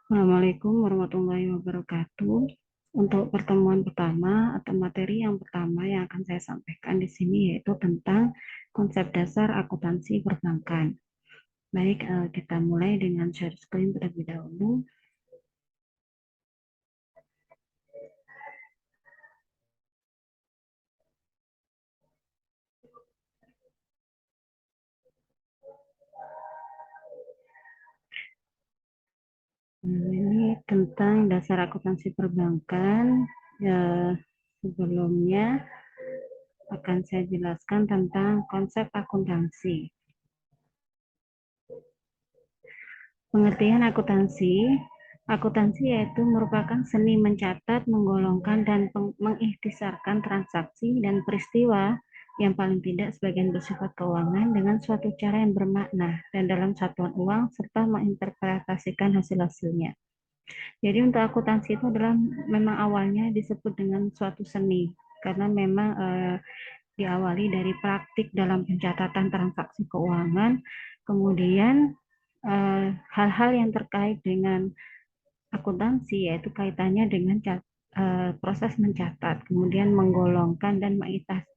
Assalamualaikum warahmatullahi wabarakatuh. Untuk pertemuan pertama atau materi yang pertama yang akan saya sampaikan di sini yaitu tentang konsep dasar akuntansi perbankan. Baik, kita mulai dengan share screen terlebih dahulu. Ini tentang dasar akuntansi perbankan. Ya, sebelumnya akan saya jelaskan tentang konsep akuntansi. Pengertian akuntansi. Akuntansi yaitu merupakan seni mencatat, menggolongkan, dan mengikhtisarkan transaksi dan peristiwa yang paling tidak sebagian bersifat keuangan dengan suatu cara yang bermakna dan dalam satuan uang serta menginterpretasikan hasil-hasilnya. Jadi untuk akuntansi itu adalah memang awalnya disebut dengan suatu seni karena memang diawali dari praktik dalam pencatatan transaksi keuangan, kemudian hal-hal yang terkait dengan akuntansi yaitu kaitannya dengan proses mencatat, kemudian menggolongkan dan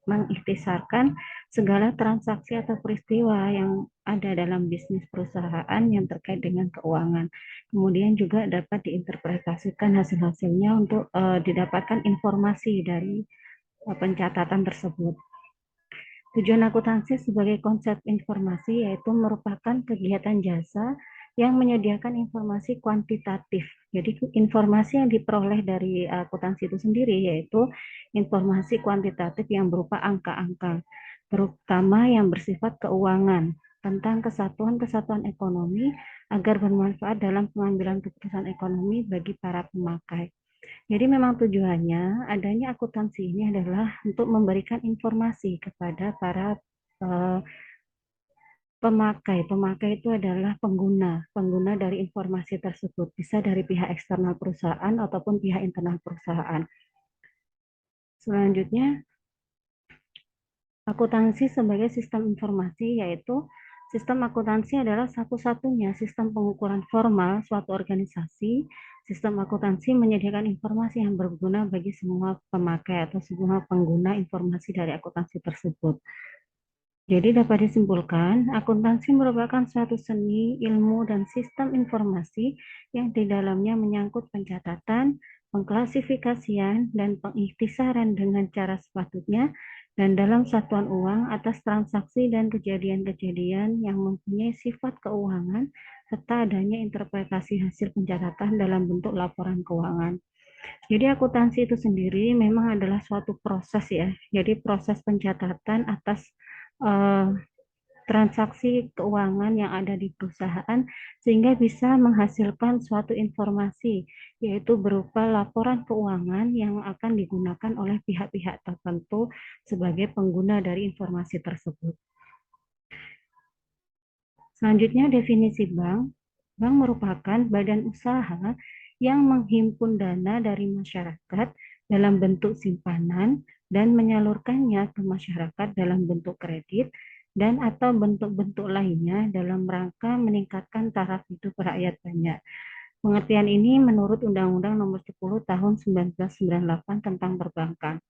mengikhtisarkan segala transaksi atau peristiwa yang ada dalam bisnis perusahaan yang terkait dengan keuangan. Kemudian juga dapat diinterpretasikan hasil-hasilnya untuk didapatkan informasi dari pencatatan tersebut. Tujuan akuntansi sebagai konsep informasi yaitu merupakan kegiatan jasa yang menyediakan informasi kuantitatif. Jadi informasi yang diperoleh dari akuntansi itu sendiri yaitu informasi kuantitatif yang berupa angka-angka, terutama yang bersifat keuangan tentang kesatuan-kesatuan ekonomi agar bermanfaat dalam pengambilan keputusan ekonomi bagi para pemakai. Jadi memang tujuannya adanya akuntansi ini adalah untuk memberikan informasi kepada para eh, pemakai. Pemakai itu adalah pengguna, pengguna dari informasi tersebut, bisa dari pihak eksternal perusahaan ataupun pihak internal perusahaan. Selanjutnya, akuntansi sebagai sistem informasi yaitu sistem akuntansi adalah satu-satunya sistem pengukuran formal suatu organisasi. Sistem akuntansi menyediakan informasi yang berguna bagi semua pemakai atau semua pengguna informasi dari akuntansi tersebut. Jadi dapat disimpulkan, akuntansi merupakan suatu seni, ilmu, dan sistem informasi yang di dalamnya menyangkut pencatatan, pengklasifikasian, dan pengikhtisaran dengan cara sepatutnya dan dalam satuan uang atas transaksi dan kejadian-kejadian yang mempunyai sifat keuangan serta adanya interpretasi hasil pencatatan dalam bentuk laporan keuangan. Jadi akuntansi itu sendiri memang adalah suatu proses ya. Jadi proses pencatatan atas eh, transaksi keuangan yang ada di perusahaan sehingga bisa menghasilkan suatu informasi yaitu berupa laporan keuangan yang akan digunakan oleh pihak-pihak tertentu sebagai pengguna dari informasi tersebut. Selanjutnya definisi bank. Bank merupakan badan usaha yang menghimpun dana dari masyarakat dalam bentuk simpanan dan menyalurkannya ke masyarakat dalam bentuk kredit dan atau bentuk-bentuk lainnya dalam rangka meningkatkan taraf hidup rakyat banyak. Pengertian ini menurut Undang-Undang Nomor 10 Tahun 1998 tentang Perbankan.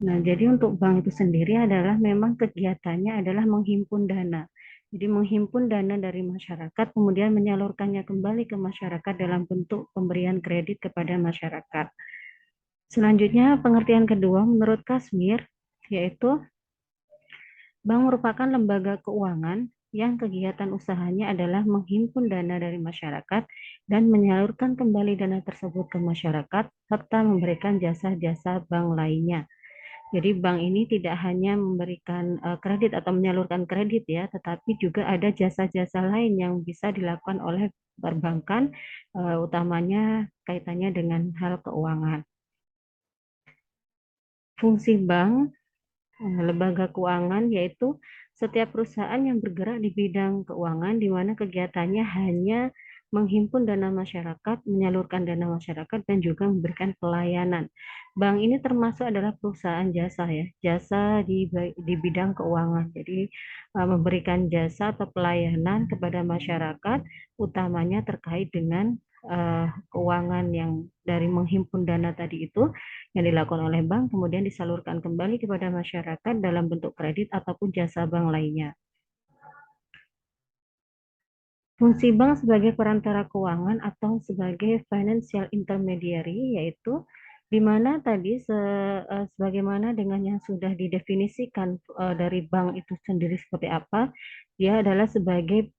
Nah, jadi untuk bank itu sendiri adalah memang kegiatannya adalah menghimpun dana. Jadi menghimpun dana dari masyarakat, kemudian menyalurkannya kembali ke masyarakat dalam bentuk pemberian kredit kepada masyarakat. Selanjutnya, pengertian kedua menurut Kasmir, yaitu bank merupakan lembaga keuangan yang kegiatan usahanya adalah menghimpun dana dari masyarakat dan menyalurkan kembali dana tersebut ke masyarakat, serta memberikan jasa-jasa bank lainnya. Jadi bank ini tidak hanya memberikan kredit atau menyalurkan kredit ya, tetapi juga ada jasa-jasa lain yang bisa dilakukan oleh perbankan, utamanya kaitannya dengan hal keuangan. Fungsi bank, lembaga keuangan yaitu setiap perusahaan yang bergerak di bidang keuangan di mana kegiatannya hanya menghimpun dana masyarakat, menyalurkan dana masyarakat, dan juga memberikan pelayanan. Bank ini termasuk adalah perusahaan jasa ya, jasa di bidang keuangan. Jadi memberikan jasa atau pelayanan kepada masyarakat, utamanya terkait dengan keuangan yang dari menghimpun dana tadi itu yang dilakukan oleh bank, kemudian disalurkan kembali kepada masyarakat dalam bentuk kredit ataupun jasa bank lainnya. Fungsi bank sebagai perantara keuangan atau sebagai financial intermediary yaitu di mana tadi sebagaimana dengan yang sudah didefinisikan dari bank itu sendiri seperti apa, dia adalah sebagai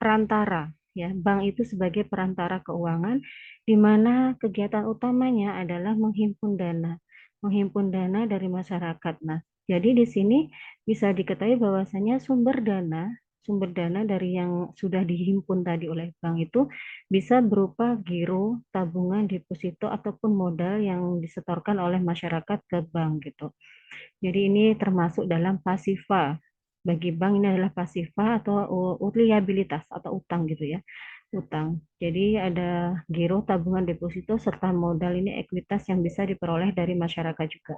perantara ya. Bank itu sebagai perantara keuangan di mana kegiatan utamanya adalah menghimpun dana dari masyarakat. Nah, jadi di sini bisa diketahui bahwasanya sumber dana dari yang sudah dihimpun tadi oleh bank itu bisa berupa giro, tabungan, deposito ataupun modal yang disetorkan oleh masyarakat ke bank gitu. Jadi ini termasuk dalam pasifa. Bagi bank ini adalah pasifa atau liabilitas atau utang gitu ya. Utang. Jadi ada giro, tabungan, deposito, serta modal ini ekuitas yang bisa diperoleh dari masyarakat juga.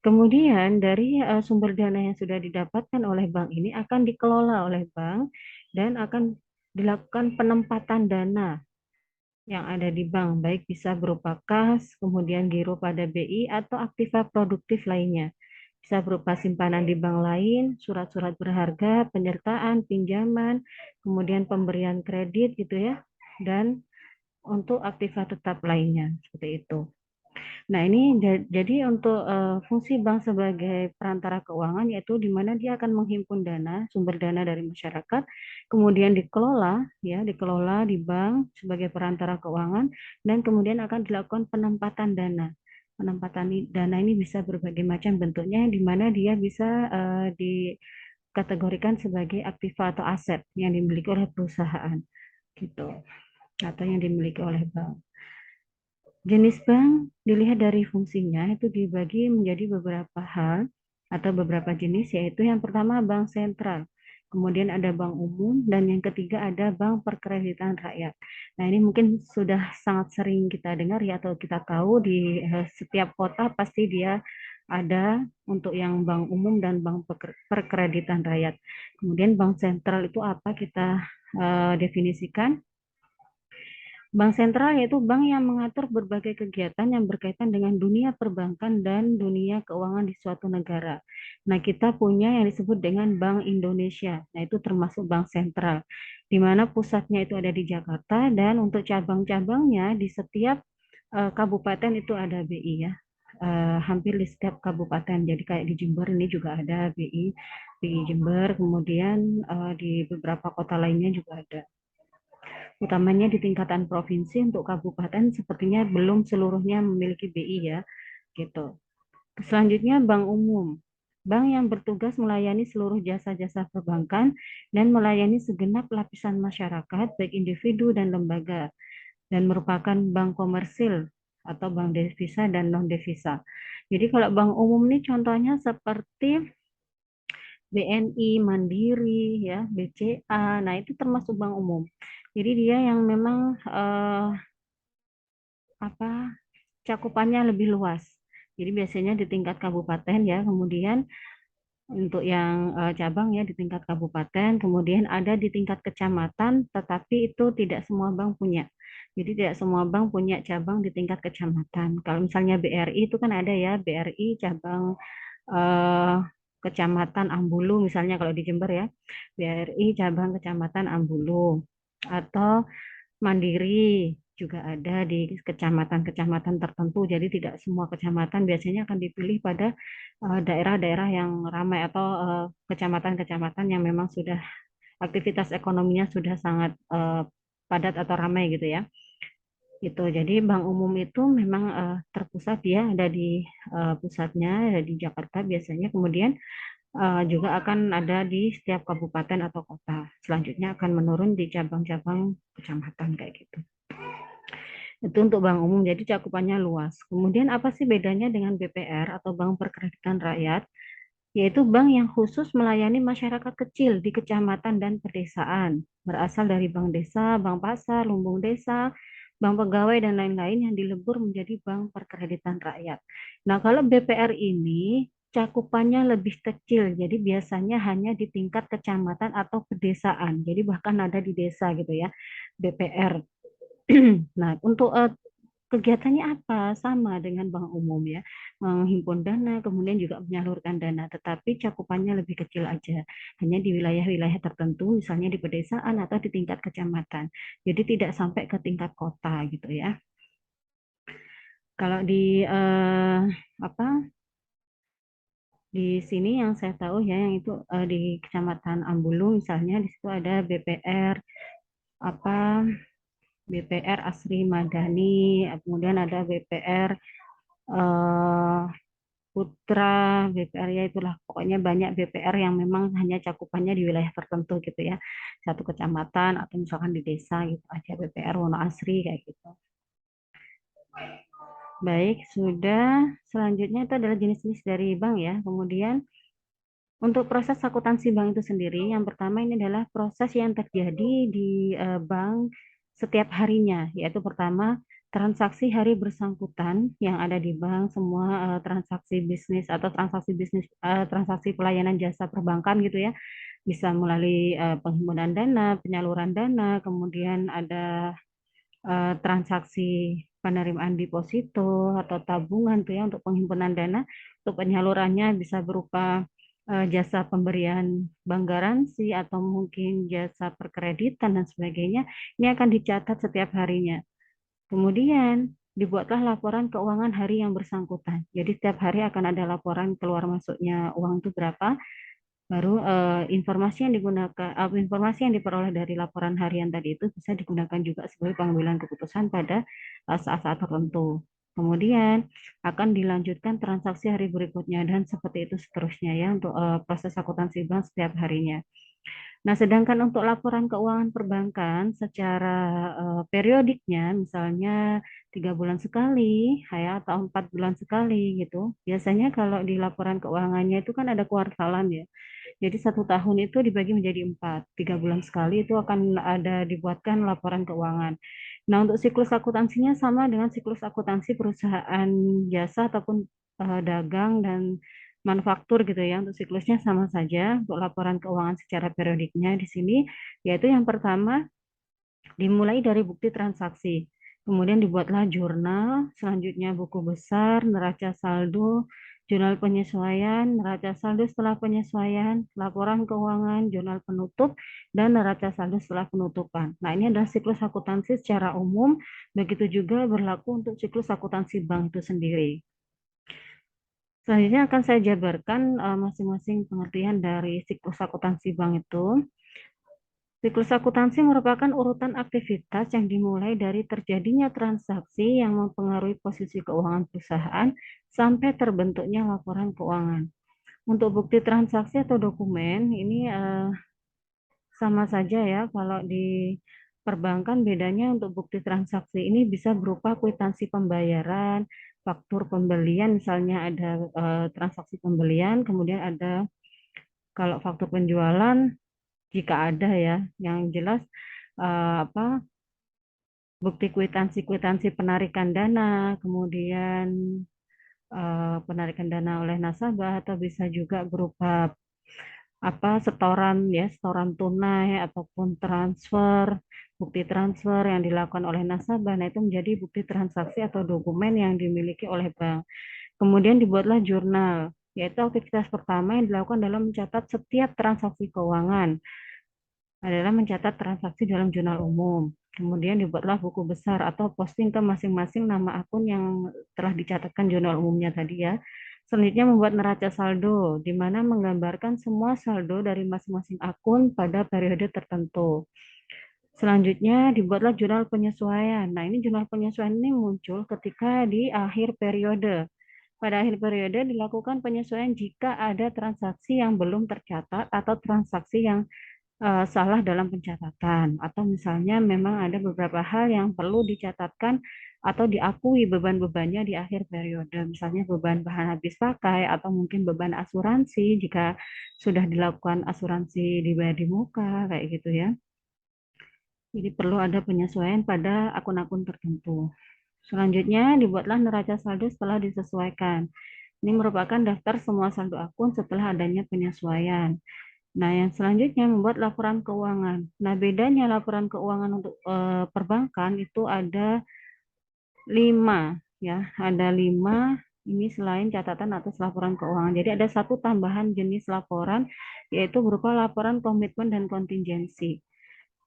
Kemudian dari sumber dana yang sudah didapatkan oleh bank ini akan dikelola oleh bank dan akan dilakukan penempatan dana yang ada di bank, baik bisa berupa kas, kemudian giro pada BI, atau aktiva produktif lainnya. Bisa berupa simpanan di bank lain, surat-surat berharga, penyertaan, pinjaman, kemudian pemberian kredit gitu ya, dan untuk aktiva tetap lainnya, seperti itu. Nah, ini jadi untuk fungsi bank sebagai perantara keuangan yaitu di mana dia akan menghimpun dana, sumber dana dari masyarakat, kemudian dikelola di bank sebagai perantara keuangan dan kemudian akan dilakukan penempatan dana. Penempatan dana ini bisa berbagai macam bentuknya di mana dia bisa dikategorikan sebagai aktiva atau aset yang dimiliki oleh perusahaan gitu atau yang dimiliki oleh bank. Jenis bank dilihat dari fungsinya itu dibagi menjadi beberapa hal atau beberapa jenis, yaitu yang pertama bank sentral, kemudian ada bank umum, dan yang ketiga ada bank perkreditan rakyat. Nah, ini mungkin sudah sangat sering kita dengar ya atau kita tahu di setiap kota pasti dia ada untuk yang bank umum dan bank perkreditan rakyat. Kemudian bank sentral itu apa kita definisikan? Bank sentral yaitu bank yang mengatur berbagai kegiatan yang berkaitan dengan dunia perbankan dan dunia keuangan di suatu negara. Nah, kita punya yang disebut dengan Bank Indonesia. Nah, itu termasuk bank sentral, di mana pusatnya itu ada di Jakarta dan untuk cabang-cabangnya di setiap kabupaten itu ada BI ya. Hampir di setiap kabupaten. Jadi kayak di Jember ini juga ada BI Jember, kemudian di beberapa kota lainnya juga ada, utamanya di tingkatan provinsi. Untuk kabupaten sepertinya belum seluruhnya memiliki BI ya, gitu. Selanjutnya bank umum. Bank yang bertugas melayani seluruh jasa-jasa perbankan dan melayani segenap lapisan masyarakat, baik individu dan lembaga, dan merupakan bank komersil atau bank devisa dan non-devisa. Jadi kalau bank umum ini contohnya seperti BNI, Mandiri, ya, BCA, nah itu termasuk bank umum. Jadi dia yang memang apa cakupannya lebih luas. Jadi biasanya di tingkat kabupaten ya, kemudian untuk yang cabang ya di tingkat kabupaten, kemudian ada di tingkat kecamatan, tetapi itu tidak semua bank punya. Jadi tidak semua bank punya cabang di tingkat kecamatan. Kalau misalnya BRI itu kan ada ya, BRI cabang eh, Kecamatan Ambulu misalnya kalau di Jember ya, BRI cabang Kecamatan Ambulu, atau Mandiri juga ada di kecamatan-kecamatan tertentu. Jadi tidak semua kecamatan biasanya akan dipilih pada daerah-daerah yang ramai atau kecamatan-kecamatan yang memang sudah aktivitas ekonominya sudah sangat padat atau ramai gitu ya. Itu. Jadi bank umum itu memang terpusat ya ada di pusatnya ada di Jakarta biasanya. Kemudian juga akan ada di setiap kabupaten atau kota. Selanjutnya akan menurun di cabang-cabang kecamatan kayak gitu. Itu untuk bank umum, jadi cakupannya luas. Kemudian apa sih bedanya dengan BPR atau Bank Perkreditan Rakyat? yaitu bank yang khusus melayani masyarakat kecil di kecamatan dan pedesaan, berasal dari bank desa, bank pasar, lumbung desa, bank pegawai, dan lain-lain yang dilebur menjadi bank perkreditan rakyat. Nah, kalau BPR ini cakupannya lebih kecil, jadi biasanya hanya di tingkat kecamatan atau pedesaan, jadi bahkan ada di desa gitu ya, BPR. Nah, untuk kegiatannya apa? Sama dengan bank umum ya, menghimpun dana, kemudian juga menyalurkan dana, tetapi cakupannya lebih kecil aja, hanya di wilayah-wilayah tertentu, misalnya di pedesaan atau di tingkat kecamatan. Jadi tidak sampai ke tingkat kota gitu ya. Kalau di apa di sini yang saya tahu ya, yang itu di Kecamatan Ambulu misalnya, di situ ada BPR apa BPR Asri Madani, kemudian ada BPR eh, Putra, BPR ya itulah pokoknya banyak BPR yang memang hanya cakupannya di wilayah tertentu gitu ya. Satu kecamatan atau misalkan di desa gitu aja BPR Wono Asri kayak gitu. Baik, sudah. Selanjutnya itu adalah jenis-jenis dari bank ya. Kemudian untuk proses akuntansi bank itu sendiri, yang pertama ini adalah proses yang terjadi di bank setiap harinya, yaitu pertama transaksi hari bersangkutan yang ada di bank, semua transaksi bisnis atau transaksi pelayanan jasa perbankan gitu ya, bisa melalui penghimpunan dana, penyaluran dana, kemudian ada transaksi penerimaan deposito atau tabungan tuh ya untuk penghimpunan dana, untuk penyalurannya bisa berupa jasa pemberian bank garansi atau mungkin jasa perkreditan dan sebagainya. Ini akan dicatat setiap harinya. Kemudian dibuatlah laporan keuangan hari yang bersangkutan. Jadi setiap hari akan ada laporan keluar masuknya uang itu berapa. Baru informasi yang digunakan, informasi yang diperoleh dari laporan harian tadi itu bisa digunakan juga sebagai pengambilan keputusan pada saat-saat tertentu. Kemudian akan dilanjutkan transaksi hari berikutnya dan seperti itu seterusnya ya untuk proses akuntansi bank setiap harinya. Nah, sedangkan untuk laporan keuangan perbankan secara periodiknya, misalnya 3 bulan sekali, ya, atau 4 bulan sekali gitu. Biasanya kalau di laporan keuangannya itu kan ada kuartalan ya. Jadi 1 tahun itu dibagi menjadi 4. 3 bulan sekali itu akan ada dibuatkan laporan keuangan. Nah, untuk siklus akuntansinya sama dengan siklus akuntansi perusahaan jasa ataupun dagang dan manufaktur gitu ya. Untuk siklusnya sama saja untuk laporan keuangan secara periodiknya di sini, yaitu yang pertama dimulai dari bukti transaksi. Kemudian dibuatlah jurnal, selanjutnya buku besar, neraca saldo, jurnal penyesuaian, neraca saldo setelah penyesuaian, laporan keuangan, jurnal penutup, dan neraca saldo setelah penutupan. Nah, ini adalah siklus akuntansi secara umum, begitu juga berlaku untuk siklus akuntansi bank itu sendiri. Selanjutnya akan saya jabarkan masing-masing pengertian dari siklus akuntansi bank itu. Siklus akuntansi merupakan urutan aktivitas yang dimulai dari terjadinya transaksi yang mempengaruhi posisi keuangan perusahaan sampai terbentuknya laporan keuangan. Untuk bukti transaksi atau dokumen ini sama saja ya, kalau di perbankan bedanya untuk bukti transaksi ini bisa berupa kwitansi pembayaran, faktur pembelian, misalnya ada transaksi pembelian, kemudian ada kalau faktur penjualan jika ada ya, yang jelas apa bukti kwitansi penarikan dana, kemudian penarikan dana oleh nasabah atau bisa juga berupa setoran ya, setoran tunai ataupun transfer, bukti transfer yang dilakukan oleh nasabah. Nah, itu menjadi bukti transaksi atau dokumen yang dimiliki oleh bank. Kemudian dibuatlah jurnal, yaitu aktivitas pertama yang dilakukan dalam mencatat setiap transaksi keuangan adalah mencatat transaksi dalam jurnal umum. Kemudian dibuatlah buku besar atau posting ke masing-masing nama akun yang telah dicatatkan jurnal umumnya tadi ya. Selanjutnya membuat neraca saldo, di mana menggambarkan semua saldo dari masing-masing akun pada periode tertentu. Selanjutnya dibuatlah jurnal penyesuaian. Nah, ini jurnal penyesuaian ini muncul ketika di akhir periode. Pada akhir periode dilakukan penyesuaian jika ada transaksi yang belum tercatat atau transaksi yang salah dalam pencatatan, atau misalnya memang ada beberapa hal yang perlu dicatatkan atau diakui beban-bebannya di akhir periode, misalnya beban bahan habis pakai atau mungkin beban asuransi jika sudah dilakukan asuransi dibayar di muka kayak gitu ya. Jadi perlu ada penyesuaian pada akun-akun tertentu. Selanjutnya dibuatlah neraca saldo setelah disesuaikan. Ini merupakan daftar semua saldo akun setelah adanya penyesuaian. Nah, yang selanjutnya membuat laporan keuangan. Nah, bedanya laporan keuangan untuk perbankan itu ada 5, ya, ada 5 ini selain catatan atas laporan keuangan. Jadi ada satu tambahan jenis laporan, yaitu berupa laporan komitmen dan kontingensi.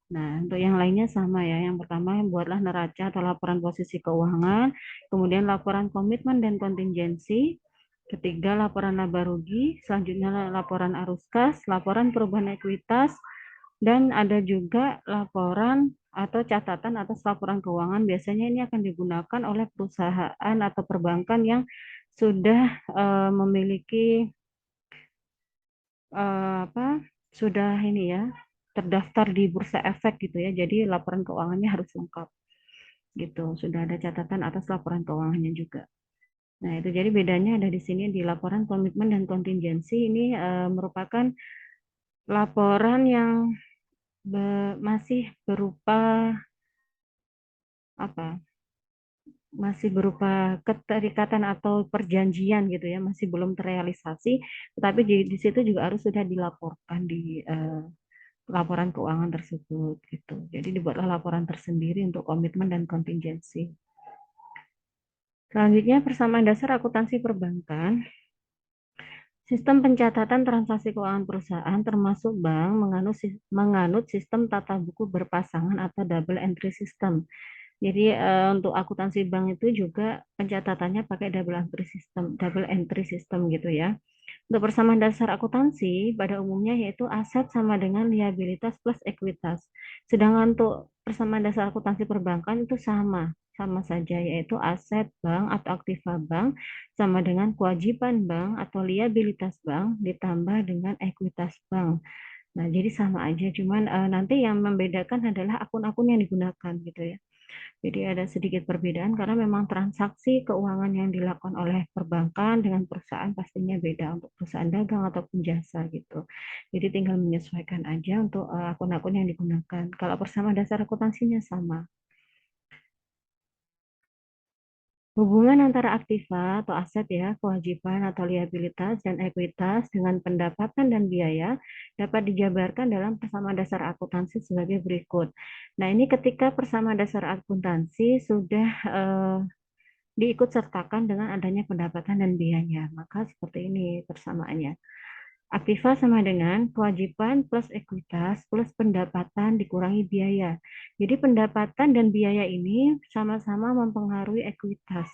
Nah, untuk yang lainnya sama ya. Yang pertama, buatlah neraca atau laporan posisi keuangan, kemudian laporan komitmen dan kontingensi, ketiga laporan laba rugi, selanjutnya laporan arus kas, laporan perubahan ekuitas, dan ada juga laporan atau catatan atas laporan keuangan. Biasanya ini akan digunakan oleh perusahaan atau perbankan yang sudah memiliki apa? Sudah ini ya, terdaftar di Bursa Efek gitu ya. Jadi laporan keuangannya harus lengkap gitu. Sudah ada catatan atas laporan keuangannya juga. Nah, itu jadi bedanya ada di sini di laporan komitmen dan kontingensi ini merupakan laporan yang masih berupa apa? Masih berupa keterikatan atau perjanjian gitu ya, masih belum terrealisasi, tetapi di situ juga harus sudah dilaporkan di laporan keuangan tersebut gitu. Jadi dibuatlah laporan tersendiri untuk komitmen dan kontingensi. Selanjutnya persamaan dasar akuntansi perbankan. Sistem pencatatan transaksi keuangan perusahaan termasuk bank menganut sistem tata buku berpasangan atau double entry system. Jadi untuk akuntansi bank itu juga pencatatannya pakai double entry system gitu ya. Untuk persamaan dasar akuntansi pada umumnya yaitu aset sama dengan liabilitas plus ekuitas. Sedangkan untuk persamaan dasar akuntansi perbankan itu sama saja yaitu aset bank atau aktiva bank sama dengan kewajiban bank atau liabilitas bank ditambah dengan ekuitas bank. Nah, jadi sama aja, cuman nanti yang membedakan adalah akun-akun yang digunakan gitu ya. Jadi ada sedikit perbedaan karena memang transaksi keuangan yang dilakukan oleh perbankan dengan perusahaan pastinya beda untuk perusahaan dagang ataupun jasa gitu. Jadi tinggal menyesuaikan aja untuk akun-akun yang digunakan. Kalau bersama dasar akuntansinya sama. Hubungan antara aktiva atau aset ya, kewajiban atau liabilitas dan ekuitas dengan pendapatan dan biaya dapat dijabarkan dalam persamaan dasar akuntansi sebagai berikut. Nah, ini ketika persamaan dasar akuntansi sudah diikut sertakan dengan adanya pendapatan dan biayanya. Maka seperti ini persamaannya. Aktiva sama dengan kewajiban plus ekuitas plus pendapatan dikurangi biaya. Jadi pendapatan dan biaya ini sama-sama mempengaruhi ekuitas,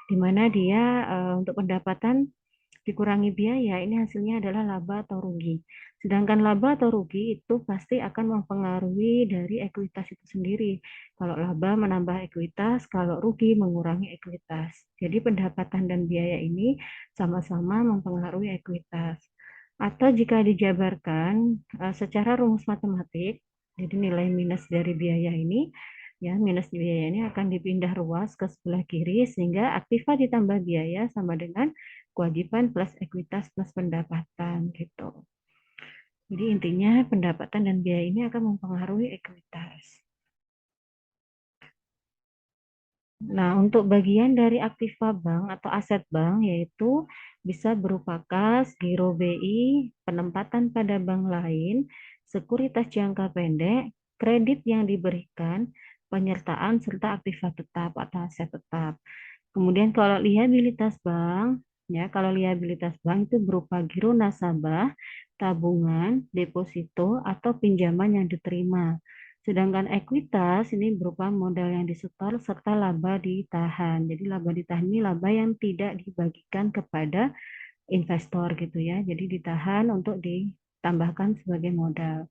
di mana dia untuk pendapatan dikurangi biaya, ini hasilnya adalah laba atau rugi. Sedangkan laba atau rugi itu pasti akan mempengaruhi dari ekuitas itu sendiri. Kalau laba menambah ekuitas, kalau rugi mengurangi ekuitas. Jadi pendapatan dan biaya ini sama-sama mempengaruhi ekuitas. Atau jika dijabarkan secara rumus matematik, jadi nilai minus dari biaya ini, ya minus biaya ini akan dipindah ruas ke sebelah kiri sehingga aktiva ditambah biaya sama dengan kewajiban plus ekuitas plus pendapatan gitu. Jadi intinya pendapatan dan biaya ini akan mempengaruhi ekuitas. Nah, untuk bagian dari aktiva bank atau aset bank yaitu bisa berupa kas, giro BI, penempatan pada bank lain, sekuritas jangka pendek, kredit yang diberikan, penyertaan serta aktiva tetap atau aset tetap. Kemudian kalau liabilitas bank, ya kalau liabilitas bank itu berupa giro nasabah, tabungan, deposito atau pinjaman yang diterima. Sedangkan ekuitas ini berupa modal yang disetor serta laba ditahan. Jadi laba ditahan ini laba yang tidak dibagikan kepada investor gitu ya. Jadi ditahan untuk ditambahkan sebagai modal.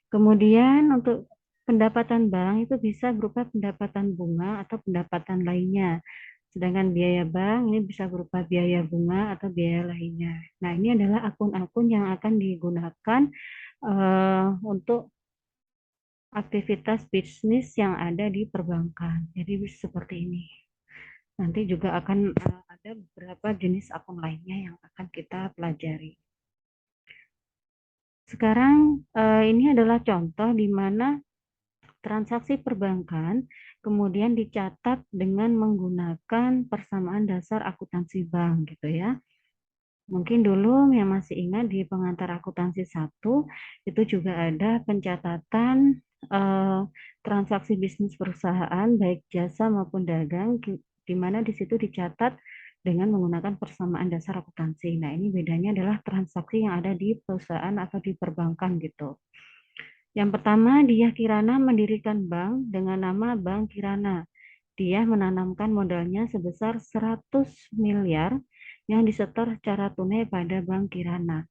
Kemudian untuk pendapatan bank itu bisa berupa pendapatan bunga atau pendapatan lainnya. Sedangkan biaya bank ini bisa berupa biaya bunga atau biaya lainnya. Nah, ini adalah akun-akun yang akan digunakan untuk aktivitas bisnis yang ada di perbankan. Jadi seperti ini. Nanti juga akan ada beberapa jenis akun lainnya yang akan kita pelajari. Sekarang ini adalah contoh di mana transaksi perbankan kemudian dicatat dengan menggunakan persamaan dasar akuntansi bank gitu ya. Mungkin dulu yang masih ingat di pengantar akuntansi 1 itu juga ada pencatatan transaksi bisnis perusahaan baik jasa maupun dagang di mana di situ dicatat dengan menggunakan persamaan dasar akuntansi. Nah, ini bedanya adalah transaksi yang ada di perusahaan atau di perbankan gitu. Yang pertama, dia Kirana mendirikan bank dengan nama Bank Kirana. Dia menanamkan modalnya sebesar 100 miliar yang disetor secara tunai pada Bank Kirana.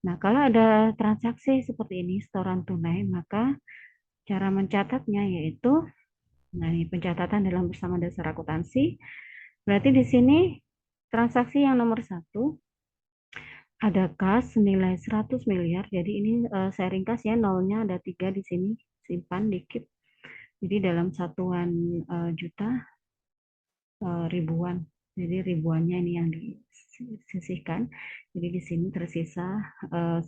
Nah, kalau ada transaksi seperti ini, setoran tunai, maka cara mencatatnya yaitu, nah ini pencatatan dalam bersama dasar akuntansi. Berarti di sini transaksi yang nomor 1 ada kas senilai 100 miliar. Jadi ini saya ringkas ya, nolnya ada 3 di sini, simpan dikit. Jadi dalam satuan juta ribuan. Jadi ribuannya ini yang disisihkan. Jadi di sini tersisa 100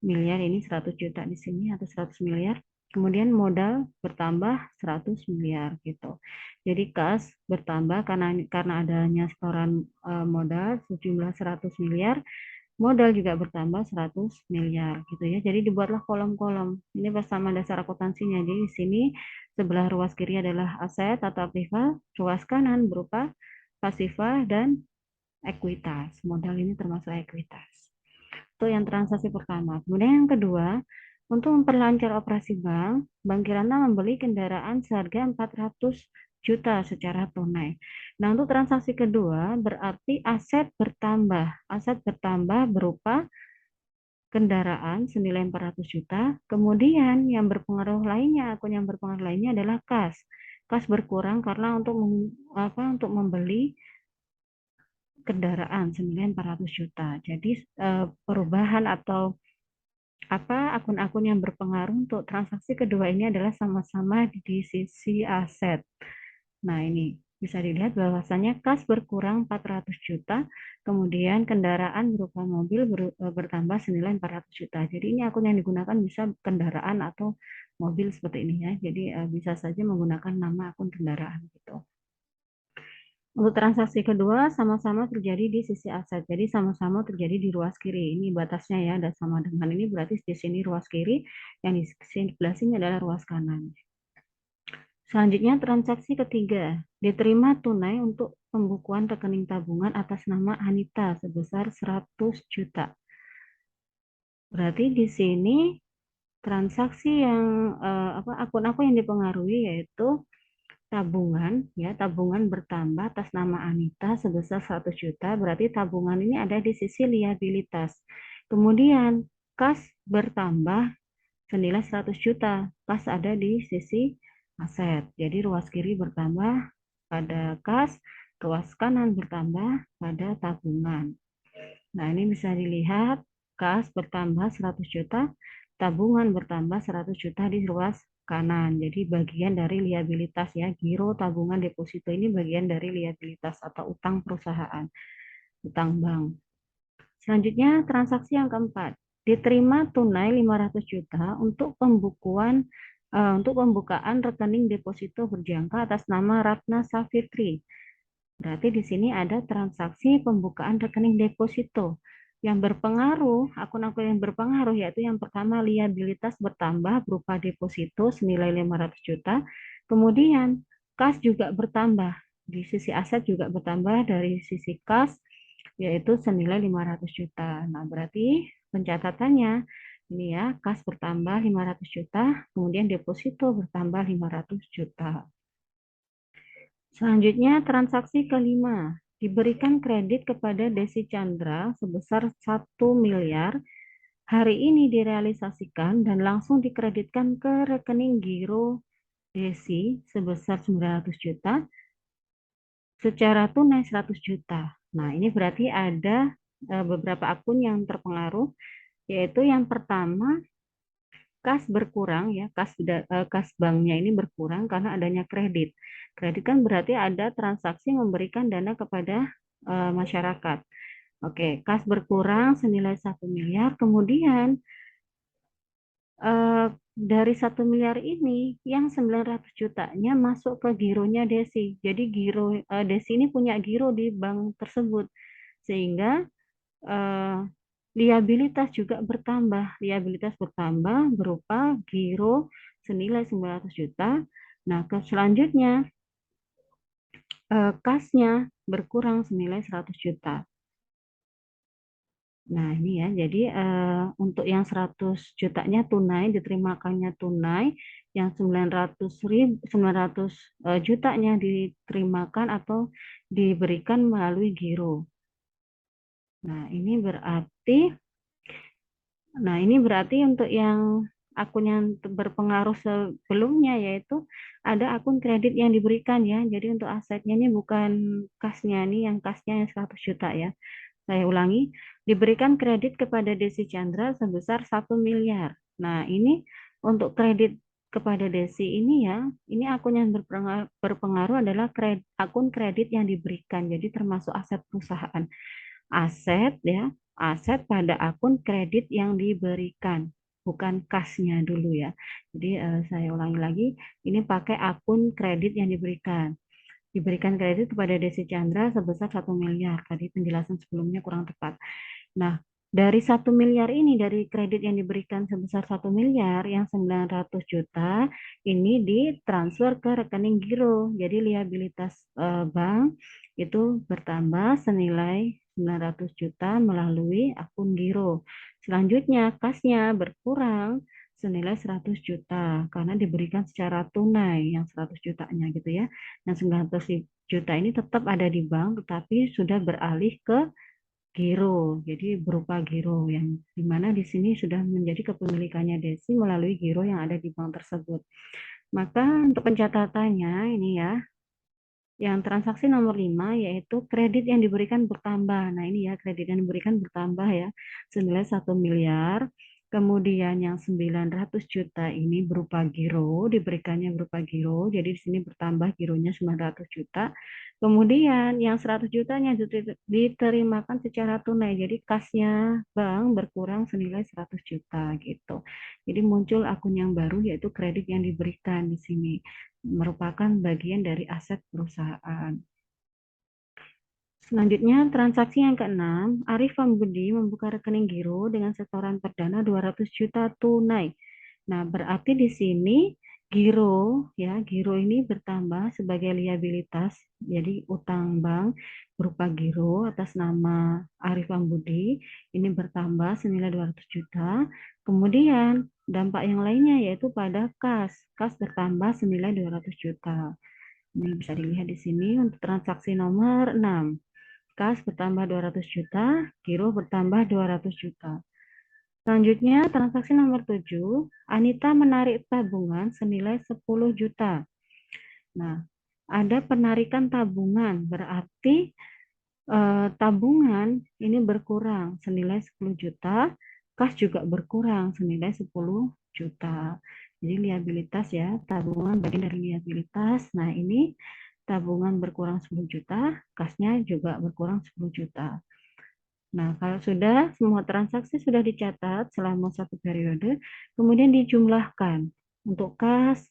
miliar, ini 100 juta di sini atau 100 miliar. Kemudian modal bertambah 100 miliar gitu. Jadi kas bertambah karena adanya setoran modal sejumlah 100 miliar, modal juga bertambah 100 miliar gitu ya. Jadi dibuatlah kolom-kolom. Ini bersama dasar akuntansinya. Jadi di sini sebelah ruas kiri adalah aset atau aktiva, ruas kanan berupa pasifa dan ekuitas. Modal ini termasuk ekuitas. Itu yang transaksi pertama. Kemudian yang kedua, untuk memperlancar operasi bank, Bank Kirana membeli kendaraan seharga 400 juta secara tunai. Nah, untuk transaksi kedua berarti aset bertambah. Aset bertambah berupa kendaraan senilai 400 juta. Kemudian yang berpengaruh lainnya, akun yang berpengaruh lainnya adalah kas. Kas berkurang karena untuk membeli kendaraan senilai 400 juta. Jadi perubahan atau akun-akun yang berpengaruh untuk transaksi kedua ini adalah sama-sama di sisi aset. Nah, ini bisa dilihat bahwasannya kas berkurang 400 juta, kemudian kendaraan berupa mobil bertambah senilai 400 juta. Jadi ini akun yang digunakan bisa kendaraan atau mobil seperti ini ya. Jadi bisa saja menggunakan nama akun kendaraan gitu. Untuk transaksi kedua sama-sama terjadi di sisi aset. Jadi sama-sama terjadi di ruas kiri. Ini batasnya ya, ada sama dengan ini berarti di sini ruas kiri, yang di sebelah sini adalah ruas kanan. Selanjutnya transaksi ketiga, diterima tunai untuk pembukuan rekening tabungan atas nama Anita sebesar 100 juta. Berarti di sini transaksi yang akun-akun yang dipengaruhi yaitu tabungan ya, tabungan bertambah atas nama Anita sebesar 100 juta, berarti tabungan ini ada di sisi liabilitas. Kemudian kas bertambah senilai 100 juta, kas ada di sisi aset. Jadi ruas kiri bertambah pada kas, ruas kanan bertambah pada tabungan. Nah, ini bisa dilihat kas bertambah 100 juta, tabungan bertambah 100 juta di ruas kanan. Jadi bagian dari liabilitas ya, giro tabungan deposito ini bagian dari liabilitas atau utang perusahaan, utang bank. Selanjutnya transaksi yang keempat, diterima tunai 500 juta untuk pembukaan rekening deposito berjangka atas nama Ratna Safitri. Berarti di sini ada transaksi pembukaan rekening deposito. Yang berpengaruh, akun-akun yang berpengaruh yaitu yang pertama liabilitas bertambah berupa deposito senilai 500 juta. Kemudian kas juga bertambah. Di sisi aset juga bertambah dari sisi kas yaitu senilai 500 juta. Nah, berarti pencatatannya ini ya, kas bertambah 500 juta, kemudian deposito bertambah 500 juta. Selanjutnya transaksi kelima, diberikan kredit kepada Desi Chandra sebesar 1 miliar. Hari ini direalisasikan dan langsung dikreditkan ke rekening giro Desi sebesar 900 juta, secara tunai 100 juta. Nah, ini berarti ada beberapa akun yang terpengaruh. yaitu yang pertama kas berkurang ya, kas banknya ini berkurang karena adanya kredit. Kredit kan berarti ada transaksi memberikan dana kepada masyarakat. Oke, kas berkurang senilai 1 miliar, kemudian eh, dari 1 miliar ini yang 900 jutanya masuk ke gironya Desi. Jadi Desi ini punya giro di bank tersebut, sehingga eh, liabilitas juga bertambah. Liabilitas bertambah berupa giro senilai 900 juta. Nah, selanjutnya kasnya berkurang senilai 100 juta. Nah, ini ya. Jadi untuk yang 100 jutanya tunai, diterimakannya tunai, yang 900 jutanya diterimakan atau diberikan melalui giro. Nah, ini berarti untuk yang akun yang berpengaruh sebelumnya, yaitu ada akun kredit yang diberikan ya. Jadi untuk asetnya ini bukan kasnya, nih yang kasnya yang 100 juta ya. Saya ulangi, diberikan kredit kepada Desi Chandra sebesar 1 miliar. Nah, ini untuk kredit kepada Desi ini ya, ini akun yang berpengaruh adalah akun kredit yang diberikan. Jadi termasuk aset perusahaan. Aset ya, aset pada akun kredit yang diberikan, bukan kasnya dulu ya. Jadi saya ulangi lagi, ini pakai akun kredit yang diberikan. Diberikan kredit kepada Desi Chandra sebesar 1 miliar. Tadi penjelasan sebelumnya kurang tepat. Nah, dari 1 miliar ini, dari kredit yang diberikan sebesar 1 miliar, yang 900 juta ini ditransfer ke rekening giro. Jadi liabilitas bank itu bertambah senilai 900 juta melalui akun giro. Selanjutnya, kasnya berkurang senilai 100 juta karena diberikan secara tunai yang 100 jutanya gitu ya. Yang 900 juta ini tetap ada di bank tetapi sudah beralih ke giro, jadi berupa giro yang dimana di sini sudah menjadi kepemilikannya Desi melalui giro yang ada di bank tersebut. Maka untuk pencatatannya ini ya, yang transaksi nomor 5 yaitu kredit yang diberikan bertambah. Nah ini ya, kredit yang diberikan bertambah ya, senilai 1 miliar. Kemudian yang 900 juta ini berupa giro, diberikannya berupa giro. Jadi di sini bertambah gironya 900 juta. Kemudian yang 100 jutanya diterimakan secara tunai. Jadi kasnya bank berkurang senilai 100 juta gitu. Jadi muncul akun yang baru yaitu kredit yang diberikan di sini merupakan bagian dari aset perusahaan. Selanjutnya, transaksi yang keenam, Arif Pambudi membuka rekening giro dengan setoran perdana 200 juta tunai. Nah, berarti di sini giro ini bertambah sebagai liabilitas, jadi utang bank berupa giro atas nama Arif Pambudi ini bertambah senilai 200 juta. Kemudian dampak yang lainnya yaitu pada kas bertambah senilai 200 juta. Ini bisa dilihat di sini untuk transaksi nomor 6. Kas bertambah 200 juta, giro bertambah 200 juta. Selanjutnya, transaksi nomor 7, Anita menarik tabungan senilai 10 juta. Nah, ada penarikan tabungan, berarti tabungan ini berkurang senilai 10 juta, kas juga berkurang senilai 10 juta. Jadi liabilitas ya, tabungan bagian dari liabilitas. Nah, ini tabungan berkurang 10 juta, kasnya juga berkurang 10 juta. Nah, kalau sudah semua transaksi sudah dicatat selama satu periode, kemudian dijumlahkan untuk kas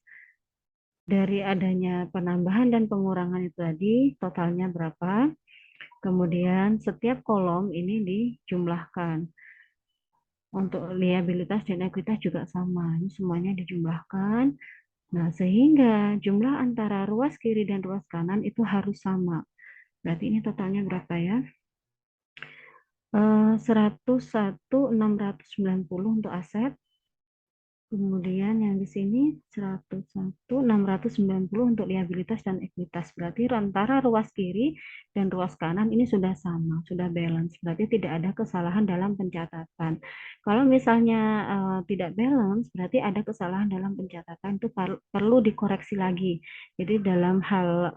dari adanya penambahan dan pengurangan itu tadi, totalnya berapa. Kemudian setiap kolom ini dijumlahkan. Untuk liabilitas dan ekuitas juga sama. Ini semuanya dijumlahkan. Nah, sehingga jumlah antara ruas kiri dan ruas kanan itu harus sama. Berarti ini totalnya berapa ya? 101.690 untuk aset. Kemudian yang di sini 101.690 untuk liabilitas dan ekuitas. Berarti antara ruas kiri dan ruas kanan ini sudah sama, sudah balance. Berarti tidak ada kesalahan dalam pencatatan. Kalau misalnya tidak balance, berarti ada kesalahan dalam pencatatan, itu perlu dikoreksi lagi. Jadi dalam hal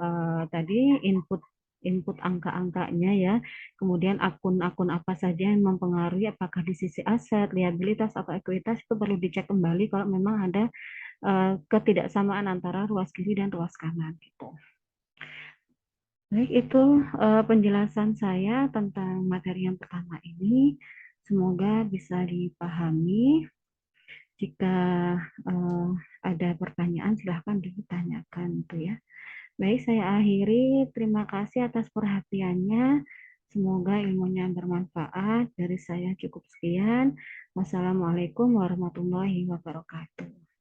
tadi input input angka-angkanya ya. Kemudian akun-akun apa saja yang mempengaruhi apakah di sisi aset, liabilitas atau ekuitas itu perlu dicek kembali kalau memang ada ketidaksamaan antara ruas kiri dan ruas kanan gitu. Baik, itu penjelasan saya tentang materi yang pertama ini. Semoga bisa dipahami. Jika uh, ada pertanyaan, silahkan ditanyakan itu ya. Baik, saya akhiri. Terima kasih atas perhatiannya. Semoga ilmunya bermanfaat. Dari saya cukup sekian. Wassalamualaikum warahmatullahi wabarakatuh.